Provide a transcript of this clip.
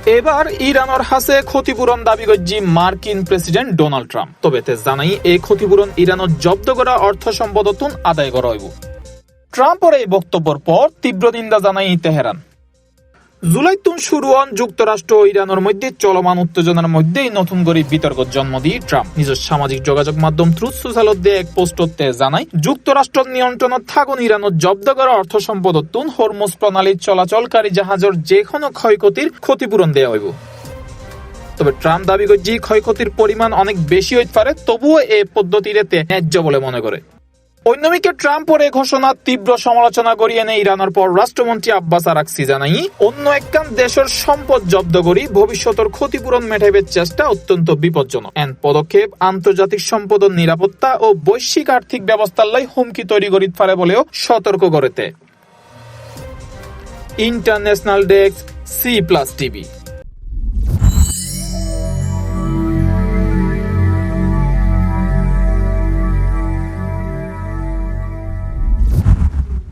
এবার ইরানের হাসে ক্ষতিপূরণ দাবি করছি মার্কিন প্রেসিডেন্ট ডোনাল্ড ট্রাম্প। তবে তে জানাই এই ক্ষতিপূরণ ইরানের জব্দ করা অর্থ সম্পদতুন আদায় করা হইব। ট্রাম্পের এই বক্তব্যের পর তীব্র নিন্দা জানাই তেহরান। জুলাইতুন শুরু হন যুক্তরাষ্ট্র ও ইরানের মধ্যে চলমান উত্তেজনার মধ্যেই নতুন করে বিতর্ক জন্ম দিয়ে ট্রাম্প নিজের সামাজিক যোগাযোগ মাধ্যম ট্রুথ সোশ্যালত দিয়ে এক পোস্টতে জানায়, যুক্তরাষ্ট্র নিয়ন্ত্রণত থাকুন ইরানত জব্দ করা অর্থ সম্পদতুন হরমুজ প্রণালীর চলাচলকারী জাহাজের যে কোনো ক্ষয়ক্ষতির ক্ষতিপূরণ দেওয়া হইব। তবে ট্রাম্প দাবি করছে ক্ষয়ক্ষতির পরিমাণ অনেক বেশি হইতে পারে, তবুও এই পদ্ধতিতে ন্যায্য বলে মনে করে। অন্যদিকে ট্রাম্পের এই ঘোষণা তীব্র সমালোচনা করিয়ে এনে ইরানের পররাষ্ট্রমন্ত্রী আব্বাস আরাকচি জানাই, অন্য একখান দেশের সম্পদ জব্দ করি ভবিষ্যতের ক্ষতিপূরণ মেটাইবার চেষ্টা অত্যন্ত বিপজ্জনক। এন পদক্ষেপ আন্তর্জাতিক সম্পদের নিরাপত্তা ও বৈশ্বিক আর্থিক ব্যবস্থার লাই হুমকি তৈরি করিতে পারে বলেও সতর্ক করেতে। International desk, C+ TV।